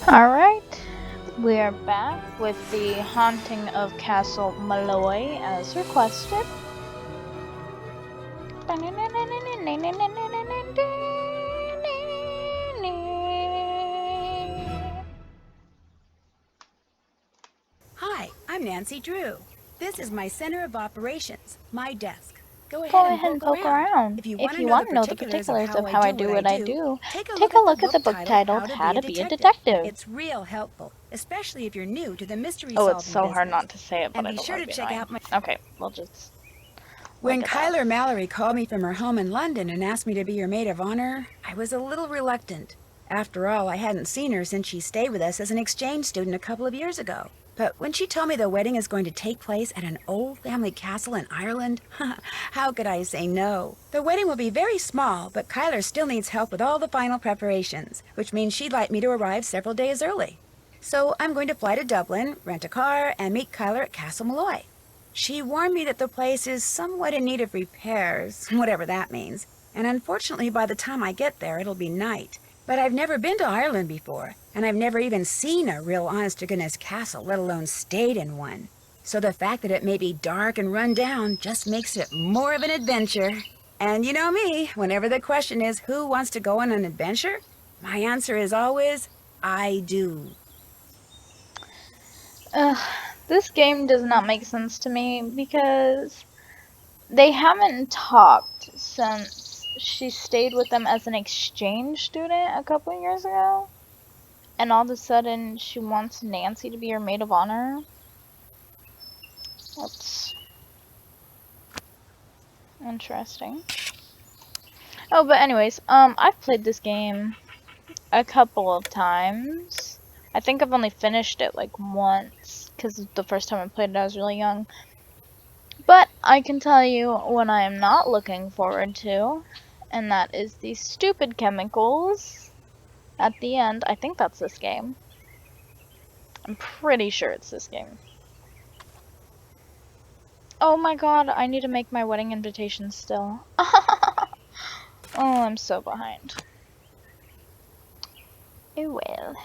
Alright, we are back with the haunting of Castle Malloy as requested. Hi, I'm Nancy Drew. This is my center of operations, my desk. Go Go ahead and ahead and poke poke around. around. If you If want to you know want the to know the particulars of particulars how of I how I do do what I what I do, do, take a take look a at the look at the book book titled titled How to Be a Detective. Detective. It's real helpful, especially if you're new to the mystery Oh, it's solving so hard business. not to say it, but And I be don't sure want to to be check annoying. out my... Okay, we'll just When look it up. Kyler Mallory called me from her home in London and asked me to be her maid of honor, I was a little reluctant. After all, I hadn't seen her since she stayed with us as an exchange student a couple of years ago. But when she told me the wedding is going to take place at an old family castle in Ireland, how could I say no? The wedding will be very small, but Kyler still needs help with all the final preparations, which means she'd like me to arrive several days early. So I'm going to fly to Dublin, rent a car, and meet Kyler at Castle Malloy. She warned me that the place is somewhat in need of repairs, whatever that means, and unfortunately by the time I get there it'll be night. But I've never been to Ireland before, and I've never even seen a real honest-to-goodness castle, let alone stayed in one. So the fact that it may be dark and run down just makes it more of an adventure. And you know me, whenever the question is who wants to go on an adventure, my answer is always, I do. This game does not make sense to me because they haven't talked since she stayed with them as an exchange student a couple years ago. And all of a sudden she wants Nancy to be her maid of honor. That's interesting. Oh, but anyways, I've played this game a couple of times. I think I've only finished it like once, because the first time I played it I was really young. But I can tell you what I am not looking forward to, and that is the stupid chemicals at the end. I think that's this game. I'm pretty sure it's this game. Oh my god, I need to make my wedding invitation still. Oh, I'm so behind. Oh well.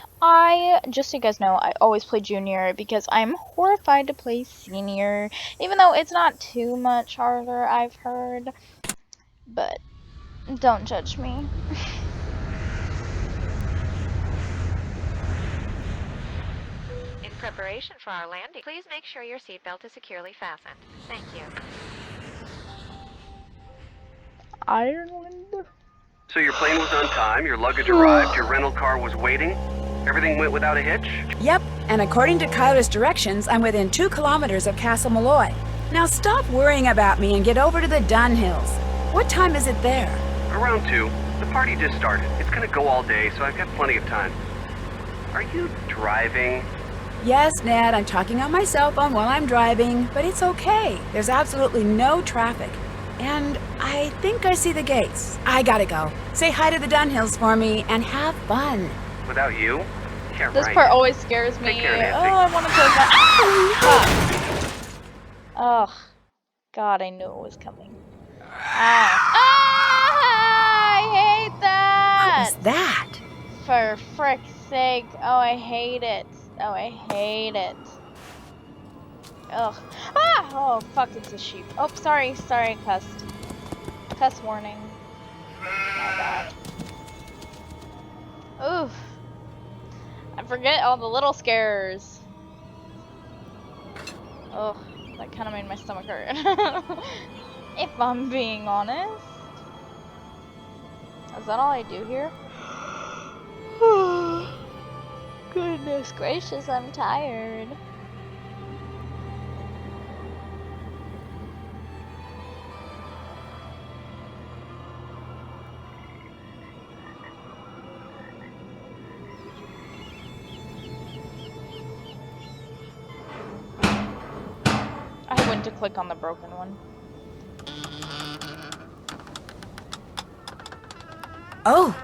Just so you guys know, I always play junior because I'm horrified to play senior, even though it's not too much harder, I've heard. But don't judge me. In preparation for our landing, please make sure your seatbelt is securely fastened. Thank you. Ireland? So your plane was on time, your luggage arrived, your rental car was waiting? Everything went without a hitch? Yep, and according to Kyler's directions, I'm within 2 kilometers of Castle Malloy. Now stop worrying about me and get over to the Dunhills. What time is it there? Around 2. The party just started. It's gonna go all day, so I've got plenty of time. Are you driving? Yes, Ned, I'm talking on my cell phone while I'm driving, but it's okay. There's absolutely no traffic. And I think I see the gates. I gotta go. Say hi to the Dunhills for me and have fun. Without you? Yeah, This right. part always scares me. Take care, Nancy. Oh, I want to close my. Oh, God, I knew it was coming. Ah, I hate that. What was that? For frick's sake. Oh, I hate it. Oh, I hate it. Ugh. Ah! Oh, fuck, it's a sheep. Oh, sorry, cussed. Cuss warning. My bad. Oof. I forget all the little scares. Ugh, that kind of made my stomach hurt. If I'm being honest. Is that all I do here? Goodness gracious, I'm tired. I went to click on the broken one. Oh,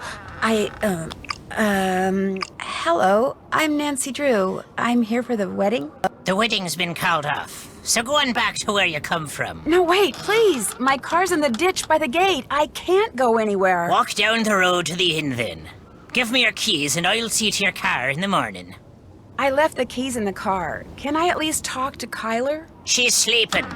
hello. I'm Nancy Drew. I'm here for the wedding. The wedding's been called off, so go on back to where you come from. No, wait, please. My car's in the ditch by the gate. I can't go anywhere. Walk down the road to the inn then. Give me your keys and I'll see to your car in the morning. I left the keys in the car. Can I at least talk to Kyler? She's sleeping.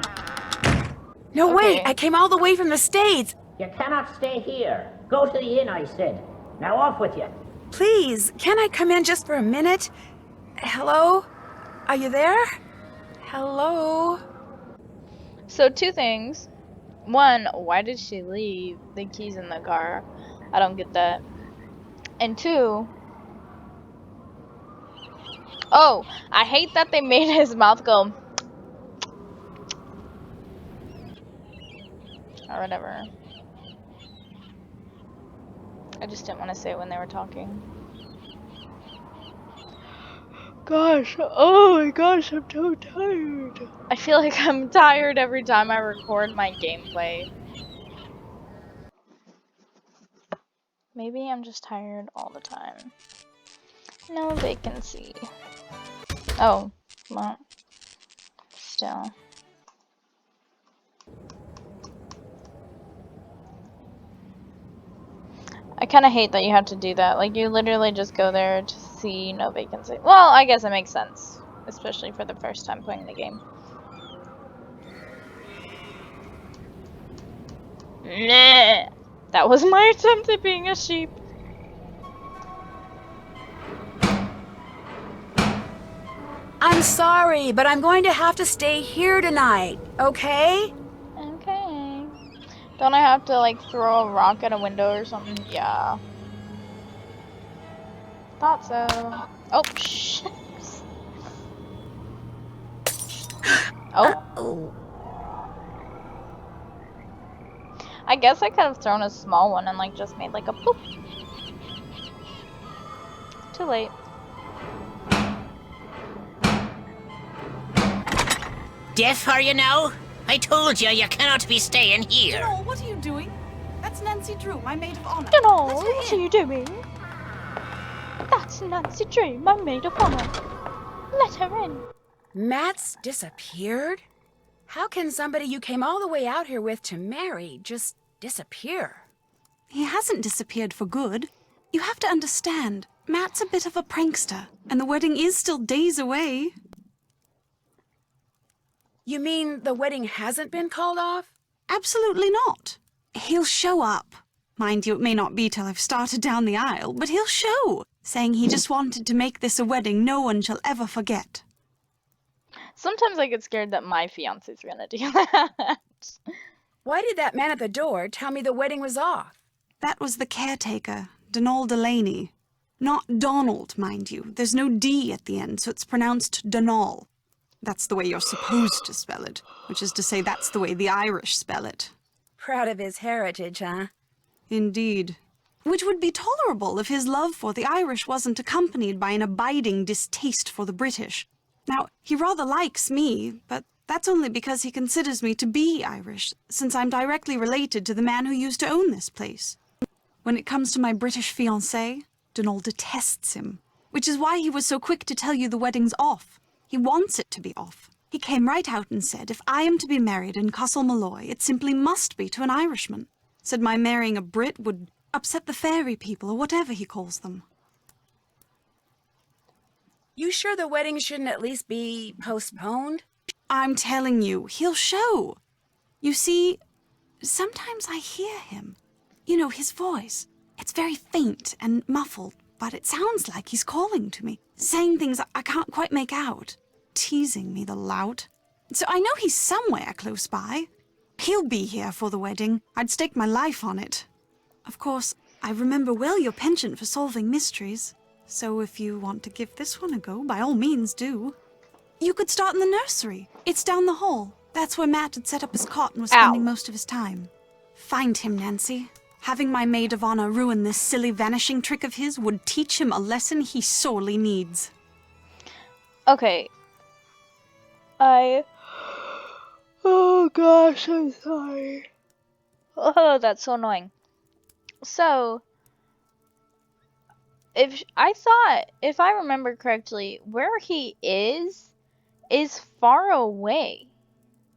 No, wait! Okay. I came all the way from the States! You cannot stay here. Go to the inn, I said. Now off with you. Please, can I come in just for a minute? Hello? Are you there? Hello? So 2 things. 1, why did she leave the keys in the car? I don't get that. And 2, oh, I hate that they made his mouth go or whatever. I just didn't want to say it when they were talking. Gosh, oh my gosh, I'm so tired. I feel like I'm tired every time I record my gameplay. Maybe I'm just tired all the time. No vacancy. Oh, well, still. I kind of hate that you have to do that. Like, you literally just go there to see no vacancy. Well, I guess it makes sense. Especially for the first time playing the game. Nah. That was my attempt at being a sheep. I'm sorry, but I'm going to have to stay here tonight, okay? Okay. Don't I have to, like, throw a rock at a window or something? Yeah. Thought so. Oh, shit. Oh. Oh. I guess I could have thrown a small one and, like, just made, like, a poop. Too late. Deaf are you now? I told you cannot be staying here. Joel, what are you doing? That's Nancy Drew, my maid of honor. Dunno, Let her what are in. you doing? That's Nancy Drew, my maid of honor. Let her in. Matt's disappeared? How can somebody you came all the way out here with to marry just disappear? He hasn't disappeared for good. You have to understand, Matt's a bit of a prankster, and the wedding is still days away. You mean the wedding hasn't been called off? Absolutely not. He'll show up. Mind you, it may not be till I've started down the aisle, but he'll show, saying he just wanted to make this a wedding no one shall ever forget. Sometimes I get scared that my fiance's gonna do that. Why did that man at the door tell me the wedding was off? That was the caretaker, Donald Delaney. Not Donald, mind you. There's no D at the end, so it's pronounced Donal. That's the way you're supposed to spell it, which is to say that's the way the Irish spell it. Proud of his heritage, huh? Indeed. Which would be tolerable if his love for the Irish wasn't accompanied by an abiding distaste for the British. Now, he rather likes me, but that's only because he considers me to be Irish, since I'm directly related to the man who used to own this place. When it comes to my British fiancé, Donald detests him, which is why he was so quick to tell you the wedding's off. He wants it to be off. He came right out and said, if I am to be married in Castle Malloy, it simply must be to an Irishman. Said my marrying a Brit would upset the fairy people, or whatever he calls them. You sure the wedding shouldn't at least be postponed? I'm telling you, he'll show. You see, sometimes I hear him. You know, his voice. It's very faint and muffled, but it sounds like he's calling to me, saying things I can't quite make out, teasing me, the lout. So I know he's somewhere close by. He'll be here for the wedding. I'd stake my life on it. Of course, I remember well your penchant for solving mysteries, so if you want to give this one a go, by all means do. You could start in the nursery. It's down the hall. That's where Matt had set up his cot and was spending most of his time. Find him, Nancy. Having my maid of honor ruin this silly vanishing trick of his would teach him a lesson he sorely needs. Okay. Oh gosh, I'm sorry. Oh, that's so annoying. So, if I remember correctly, where he is far away.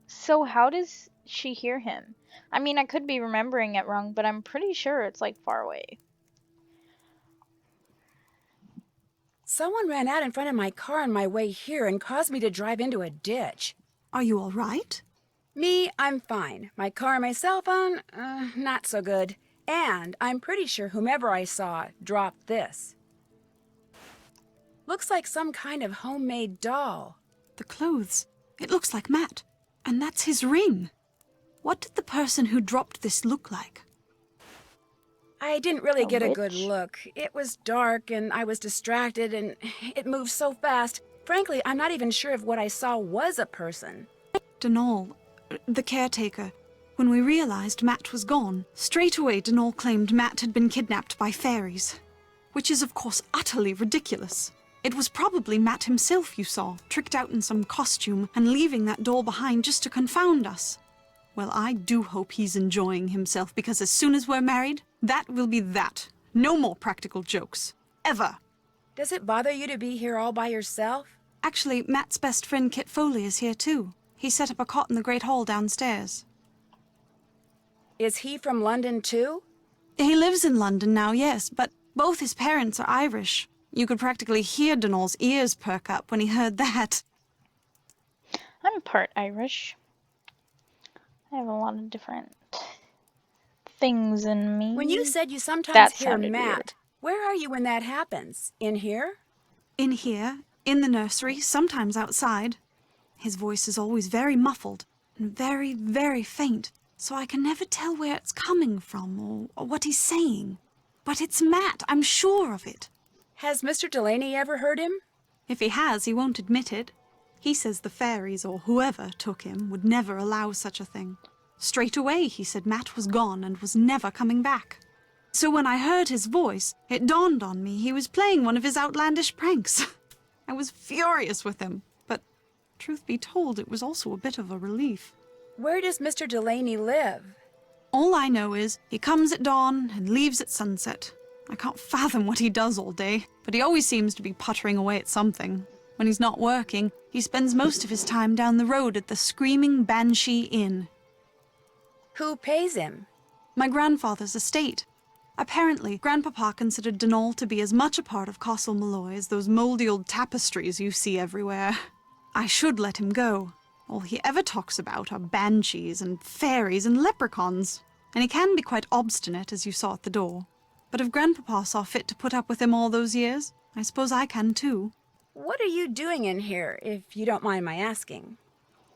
So how does she hear him? I mean, I could be remembering it wrong, but I'm pretty sure it's like far away. Someone ran out in front of my car on my way here and caused me to drive into a ditch. Are you all right? Me, I'm fine. My car and my cell phone, not so good. And I'm pretty sure whomever I saw dropped this. Looks like some kind of homemade doll. The clothes. It looks like Matt. And that's his ring. What did the person who dropped this look like? I didn't really A get a good witch? look. It was dark and I was distracted and it moved so fast. Frankly, I'm not even sure if what I saw was a person. Denal, the caretaker. When we realized Matt was gone, straight away Denal claimed Matt had been kidnapped by fairies. Which is of course utterly ridiculous. It was probably Matt himself you saw, tricked out in some costume and leaving that doll behind just to confound us. Well, I do hope he's enjoying himself, because as soon as we're married, that will be that. No more practical jokes. Ever. Does it bother you to be here all by yourself? Actually, Matt's best friend Kit Foley is here too. He set up a cot in the Great Hall downstairs. Is he from London too? He lives in London now, yes, but both his parents are Irish. You could practically hear Denal's ears perk up when he heard that. I'm part Irish. I have a lot of different things in me. When you said you sometimes That hear sounded Matt, weird. where are you when that happens? In here? In here, in the nursery, sometimes outside. His voice is always very muffled and very, very faint, so I can never tell where it's coming from or what he's saying. But it's Matt, I'm sure of it. Has Mr. Delaney ever heard him? If he has, he won't admit it. He says the fairies or whoever took him would never allow such a thing. Straight away, he said Matt was gone and was never coming back. So when I heard his voice, it dawned on me he was playing one of his outlandish pranks. I was furious with him, but truth be told, it was also a bit of a relief. Where does Mr. Delaney live? All I know is he comes at dawn and leaves at sunset. I can't fathom what he does all day, but he always seems to be puttering away at something. When he's not working, he spends most of his time down the road at the Screaming Banshee Inn. Who pays him? My grandfather's estate. Apparently, Grandpapa considered Denal to be as much a part of Castle Malloy as those mouldy old tapestries you see everywhere. I should let him go. All he ever talks about are banshees and fairies and leprechauns, and he can be quite obstinate, as you saw at the door. But if Grandpapa saw fit to put up with him all those years, I suppose I can too. What are you doing in here, if you don't mind my asking?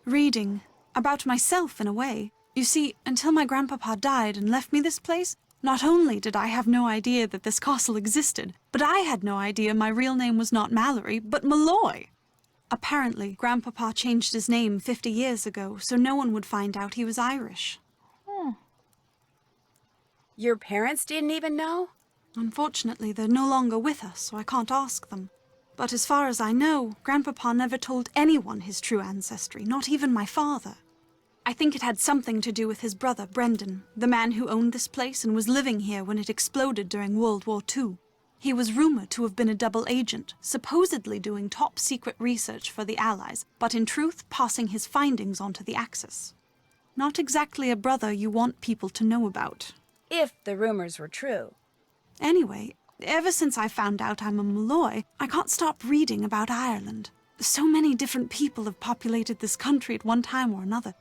Reading. About myself, in a way. You see, until my grandpapa died and left me this place, not only did I have no idea that this castle existed, but I had no idea my real name was not Mallory, but Malloy. Apparently, Grandpapa changed his name 50 years ago, so no one would find out he was Irish. Your parents didn't even know? Unfortunately, they're no longer with us, so I can't ask them. But as far as I know, Grandpapa never told anyone his true ancestry, not even my father. I think it had something to do with his brother, Brendan, the man who owned this place and was living here when it exploded during World War II. He was rumored to have been a double agent, supposedly doing top-secret research for the Allies, but in truth passing his findings on to the Axis. Not exactly a brother you want people to know about. If the rumors were true. Anyway, ever since I found out I'm a Malloy, I can't stop reading about Ireland. So many different people have populated this country at one time or another.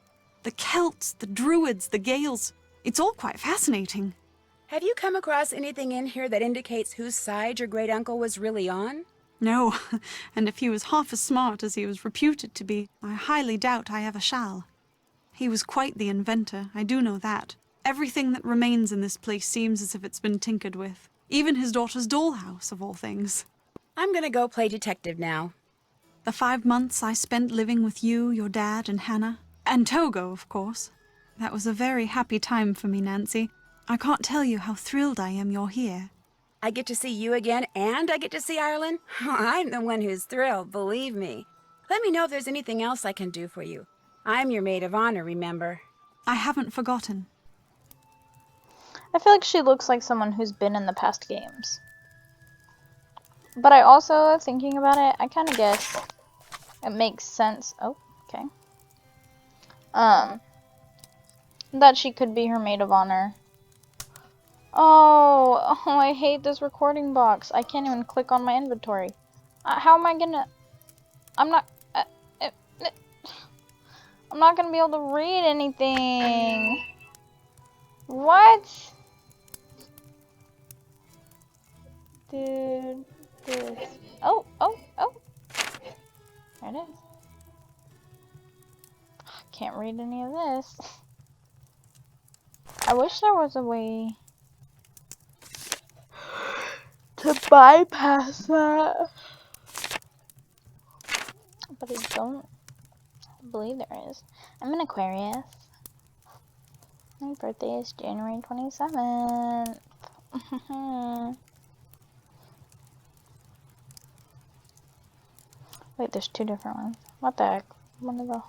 The Celts, the Druids, the Gaels. It's all quite fascinating. Have you come across anything in here that indicates whose side your great-uncle was really on? No, and if he was half as smart as he was reputed to be, I highly doubt I ever shall. He was quite the inventor, I do know that. Everything that remains in this place seems as if it's been tinkered with. Even his daughter's dollhouse, of all things. I'm gonna go play detective now. The 5 months I spent living with you, your dad, and Hannah. And Togo, of course. That was a very happy time for me, Nancy. I can't tell you how thrilled I am you're here. I get to see you again, and I get to see Ireland? I'm the one who's thrilled, believe me. Let me know if there's anything else I can do for you. I'm your maid of honor, remember? I haven't forgotten. I feel like she looks like someone who's been in the past games. But I also, thinking about it, I kind of guess it makes sense. Oh, okay. That she could be her maid of honor. Oh, I hate this recording box. I can't even click on my inventory. How am I gonna... I'm not... uh, I'm not gonna be able to read anything. What? Dude, this... Oh, oh, oh. There it is. Can't read any of this. I wish there was a way to bypass that. But I don't believe there is. I'm an Aquarius. My birthday is January 27th. Wait, there's two different ones. What the heck? One of the...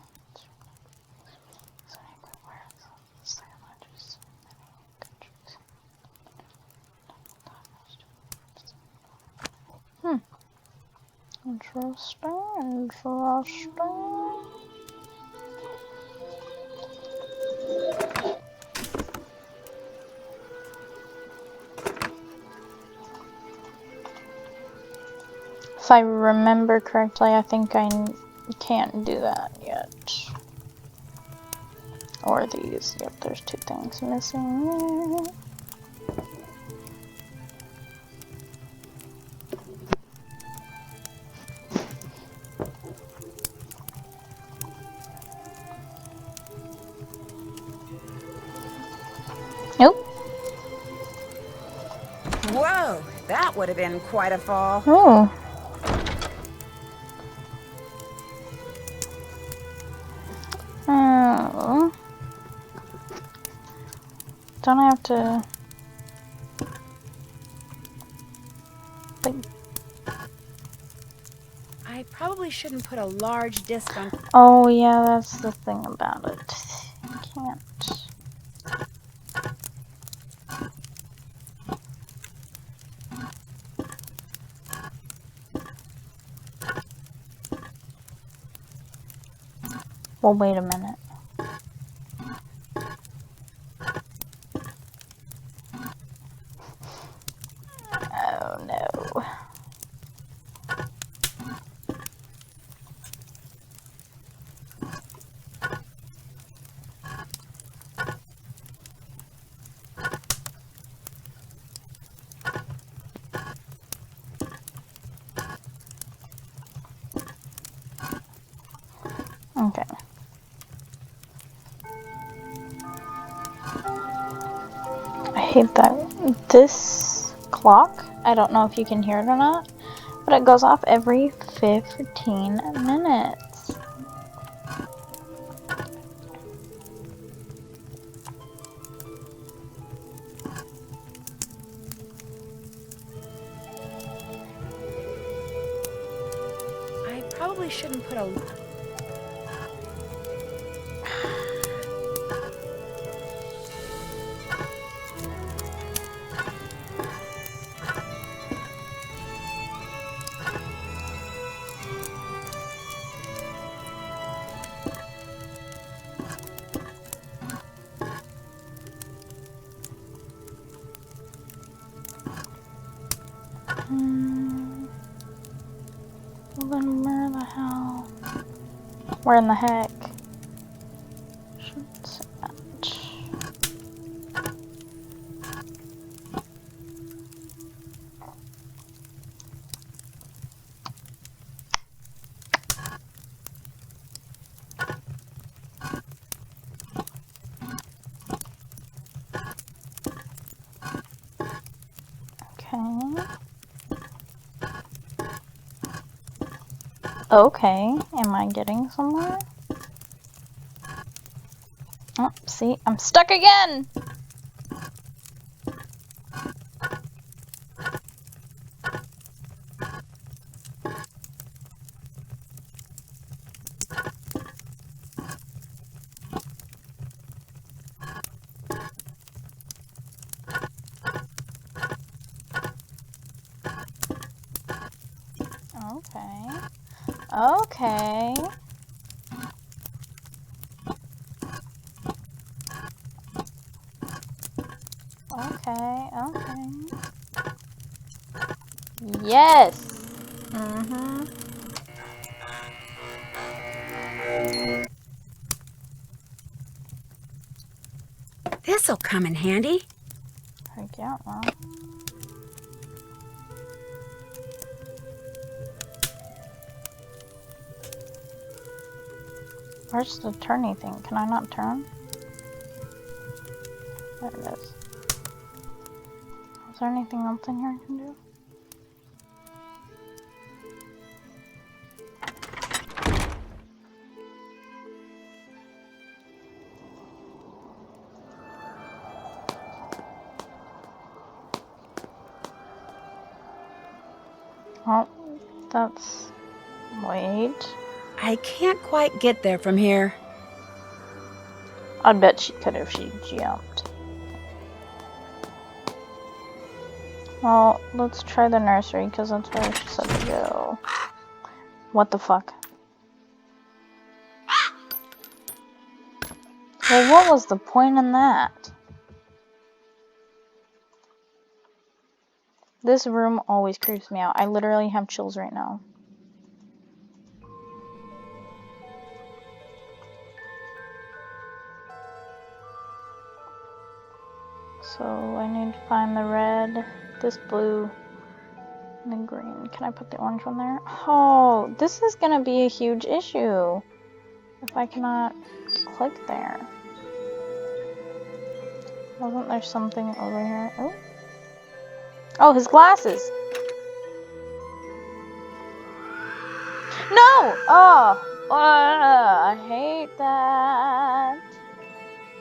Interesting, interesting. If I remember correctly, I think I can't do that yet. Or these. Yep, there's two things missing. Nope. Whoa, that would have been quite a fall. Oh. Oh. Don't I have to... Like... I probably shouldn't put a large disc on... Oh, yeah, that's the thing about it. I can't... Well, wait a minute. Oh, no. Okay. I hate that. This clock, I don't know if you can hear it or not, but it goes off every 15 minutes. I probably shouldn't put a... Well, then where the hell? Where in the heck? Shouldn't say that. Okay, am I getting somewhere? Oh, see, I'm stuck again! Okay. Okay. Okay, okay. Yes! Mm-hmm. This'll come in handy. Heck yeah, well. Where's the turny thing? Can I not turn? There it is. Is there anything else in here I can do? Oh, that's... Wait. I can't quite get there from here. I bet she could if she jumped. Well, let's try the nursery, because that's where she said to go. What the fuck? Well, what was the point in that? This room always creeps me out. I literally have chills right now. So I need to find the red, this blue, and the green. Can I put the orange one there? Oh, this is gonna be a huge issue if I cannot click there. Wasn't there something over here? Oh, oh, his glasses. No! Oh, I hate that.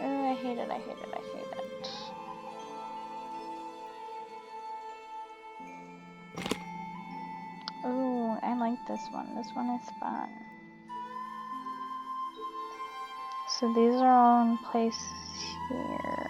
Oh, I hate it. I hate it. I hate it. Oh, I like this one. This one is fun. So these are all in place here.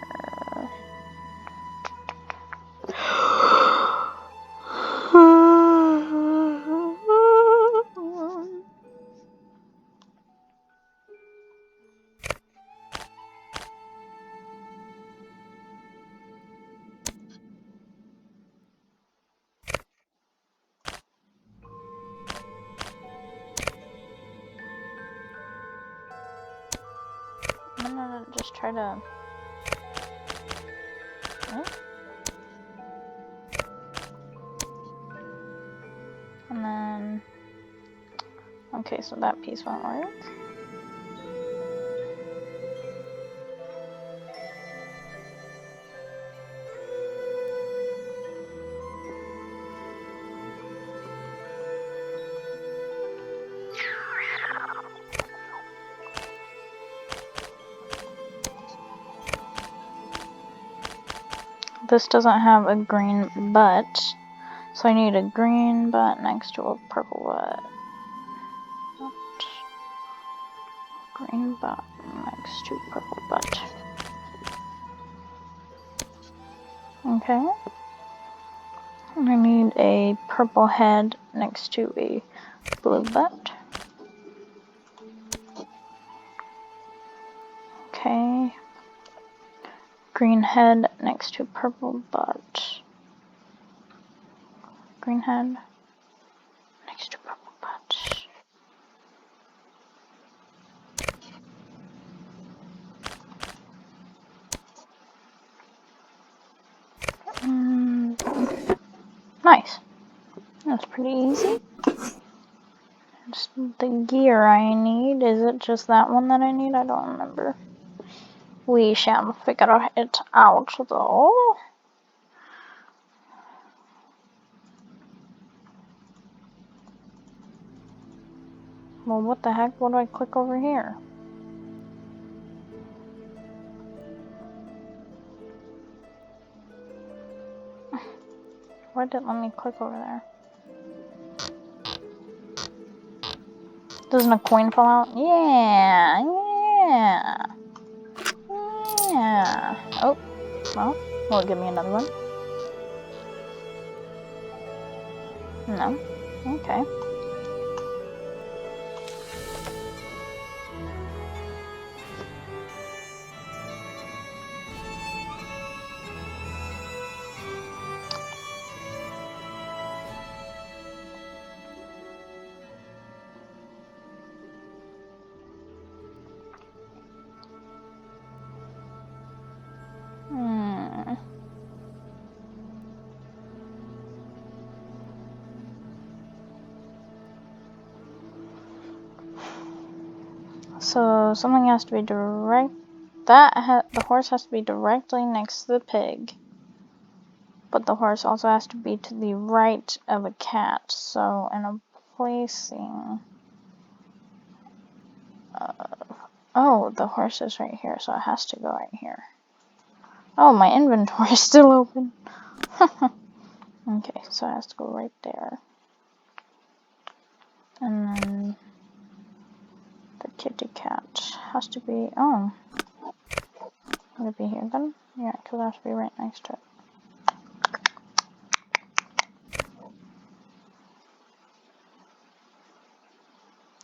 I'm gonna just try to... Oh. And then... Okay, so that piece won't work. This doesn't have a green butt, so I need a green butt next to a purple butt. Green butt next to purple butt. Okay. And I need a purple head next to a blue butt. Okay. Green head next to purple butt. Green head next to purple butt. Nice. That's pretty easy. Just the gear I need. Is it just that one that I need? I don't remember. We shall figure it out though. Well, what the heck? What do I click over here? Why didn't it let me click over there? Doesn't a coin fall out? Yeah, yeah, yeah. Oh, well, will it give me another one? No. Okay. So something has to be direct. The horse has to be directly next to the pig. But the horse also has to be to the right of a cat. So in a placing. Oh, the horse is right here, so it has to go right here. Oh, my inventory is still open. Okay, so it has to go right there. And then the kitty cat has to be. Oh. Would it be here then? Yeah, because it has to be right next to it.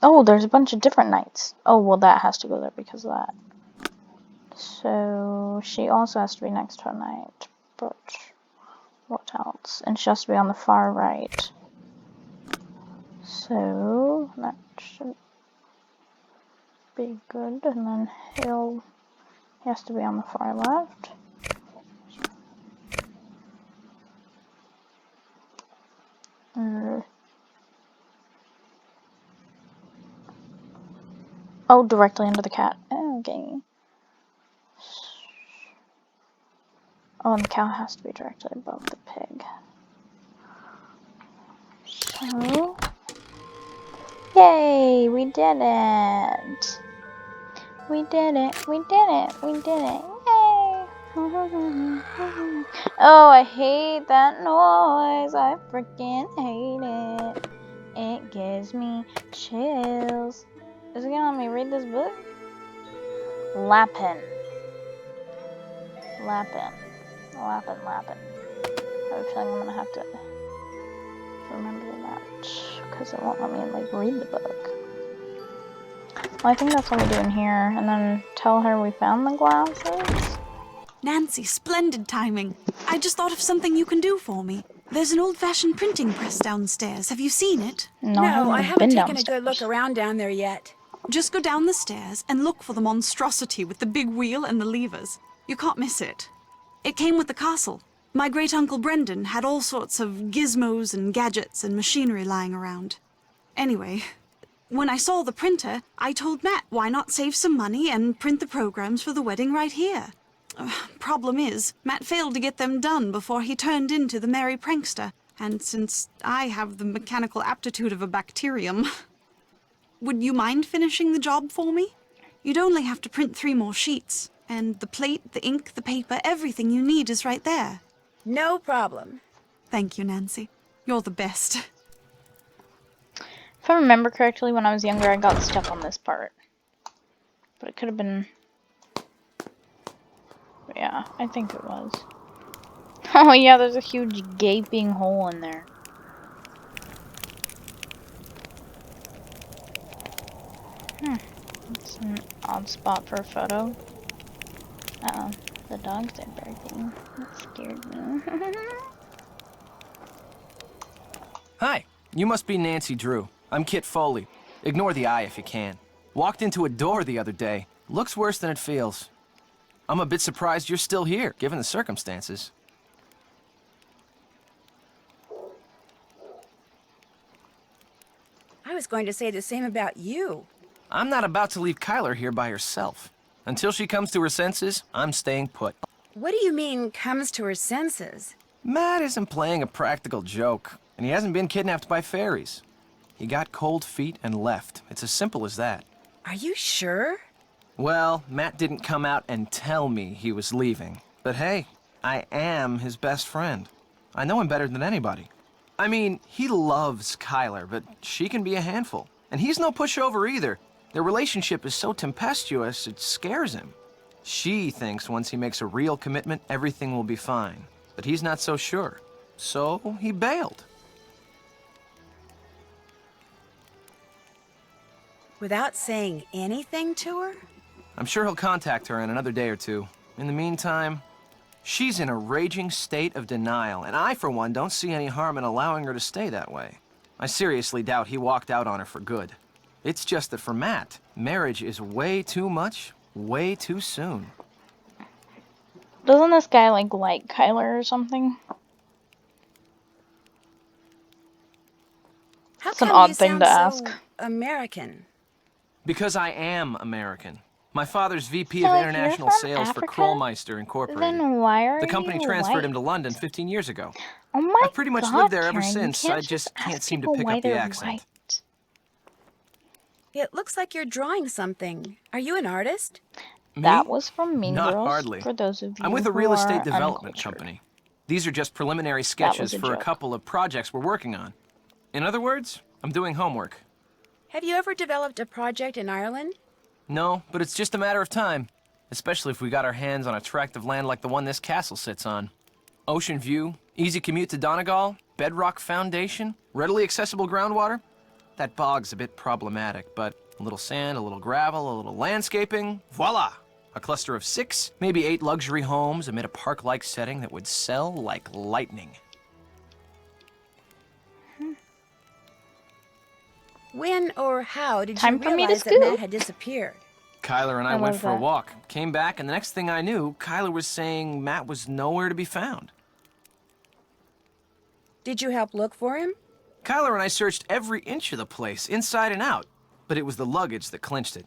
Oh, there's a bunch of different knights. Oh, well, that has to go there because of that. So, she also has to be next to a knight. But, what else? And she has to be on the far right. So, that should be good. And then he has to be on the far left. Oh, directly under the cat. Okay. Oh, and the cow has to be directly above the pig. So, yay! We did it! We did it! We did it! We did it! Yay! Oh, I hate that noise! I freaking hate it! It gives me chills. Is it gonna let me read this book? Lappin'. Lappin'. Lappin', lappin'. I have a feeling I'm gonna have to remember that because it won't let me like read the book. Well, I think that's what we do in here, and then tell her we found the glasses. Nancy, splendid timing. I just thought of something you can do for me. There's an old-fashioned printing press downstairs. Have you seen it? No, I haven't been taken a downstairs. good look around down there yet. Just go down the stairs and look for the monstrosity with the big wheel and the levers. You can't miss it. It came with the castle. My great-uncle Brendan had all sorts of gizmos and gadgets and machinery lying around. Anyway, when I saw the printer, I told Matt why not save some money and print the programs for the wedding right here. Problem is, Matt failed to get them done before he turned into the merry prankster, and since I have the mechanical aptitude of a bacterium... Would you mind finishing the job for me? You'd only have to print 3 more sheets, and the plate, the ink, the paper, everything you need is right there. No problem. Thank you, Nancy. You're the best. If I remember correctly, when I was younger, I got stuck on this part. But it could have been... Yeah, I think it was. Oh yeah, there's a huge gaping hole in there. It's an odd spot for a photo. Uh-oh, the dogs are barking. That scared me. Hi, you must be Nancy Drew. I'm Kit Foley. Ignore the eye if you can. Walked into a door the other day. Looks worse than it feels. I'm a bit surprised you're still here, given the circumstances. I was going to say the same about you. I'm not about to leave Kyler here by herself. Until she comes to her senses, I'm staying put. What do you mean, comes to her senses? Matt isn't playing a practical joke, and he hasn't been kidnapped by fairies. He got cold feet and left. It's as simple as that. Are you sure? Well, Matt didn't come out and tell me he was leaving. But hey, I am his best friend. I know him better than anybody. I mean, he loves Kyler, but she can be a handful. And he's no pushover either. Their relationship is so tempestuous, it scares him. She thinks once he makes a real commitment, everything will be fine. But he's not so sure. So he bailed. Without saying anything to her? I'm sure he'll contact her in another day or two. In the meantime, she's in a raging state of denial, and I, for one, don't see any harm in allowing her to stay that way. I seriously doubt he walked out on her for good. It's just that for Matt, marriage is way too much, way too soon. Doesn't this guy like Kyler or something? How It's an come odd you thing sound to so ask. American? Because I am American. My father's VP So of if you're International from Sales for Africa, Krollmeister Incorporated. then why are The company you transferred him white? to London 15 years ago. Oh my I've pretty much god, lived there ever Karen, you since. I can't just just can't ask seem to people pick why up the they're accent. white. It looks like you're drawing something. Are you an artist? That Me? was from Mean Not Girls, hardly. for those of you I'm with a who real are estate development uncultured. company. These are just preliminary That was sketches a for a joke. couple of projects we're working on. In other words, I'm doing homework. Have you ever developed a project in Ireland? No, but it's just a matter of time. Especially if we got our hands on a tract of land like the one this castle sits on. Ocean view, easy commute to Donegal, bedrock foundation, readily accessible groundwater. That bog's a bit problematic, but a little sand, a little gravel, a little landscaping, voila! A cluster of 6, maybe 8 luxury homes amid a park-like setting that would sell like lightning. When or how did Time you for me to realize that Matt scoop. had disappeared? Kyler and I I went love for a that. walk, came back, and the next thing I knew, Kyler was saying Matt was nowhere to be found. Did you help look for him? Kyler and I searched every inch of the place, inside and out, but it was the luggage that clinched it.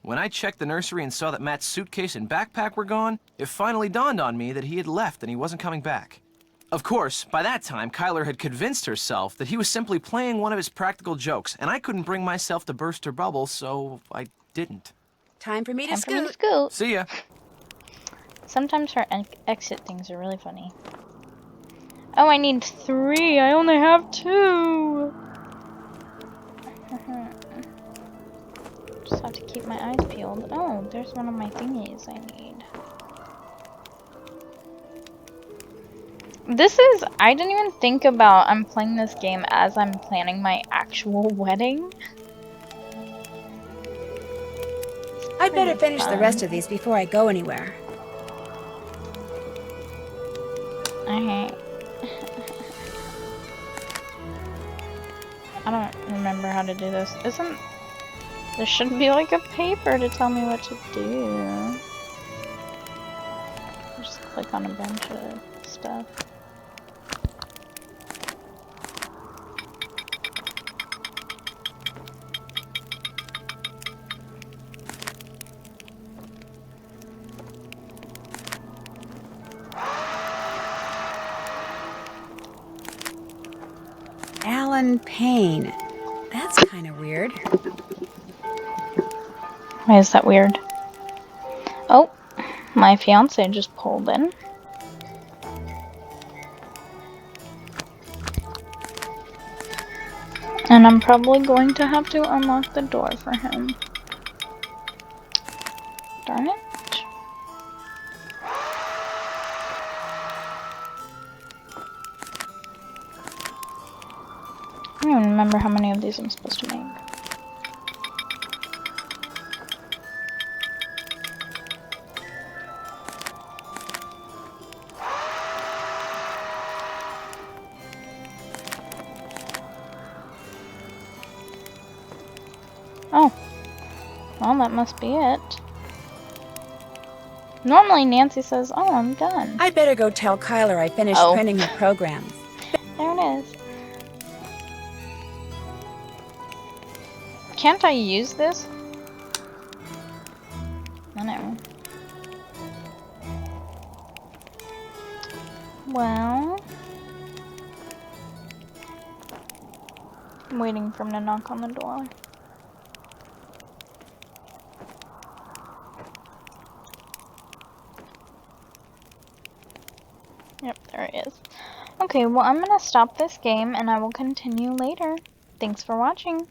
When I checked the nursery and saw that Matt's suitcase and backpack were gone, it finally dawned on me that he had left and he wasn't coming back. Of course, by that time, Kyler had convinced herself that he was simply playing one of his practical jokes, and I couldn't bring myself to burst her bubble, so I didn't. Time for me to Time for me to scoot. scoop. See ya. Sometimes her exit things are really funny. Oh, I need 3. I only have 2. Just have to keep my eyes peeled. Oh, there's one of my thingies I need. I didn't even think about I'm playing this game as I'm planning my actual wedding. I'd better Pretty finish the fun. rest of these before I go anywhere. I don't remember how to do this. There shouldn't be like a paper to tell me what to do. Just click on a bunch of stuff. Alan Payne. That's kind of weird. Why is that weird? Oh, my fiance just pulled in. And I'm probably going to have to unlock the door for him. Darn it. I don't even remember how many of these I'm supposed to make. Oh. Well, that must be it. Normally Nancy says, oh, I'm done. I'd better go tell Kyler I finished Oh. printing her programs. There it is. Can't I use this? I know. Well, I'm waiting for him to knock on the door. Yep, there it is. Okay, well, I'm gonna stop this game and I will continue later. Thanks for watching.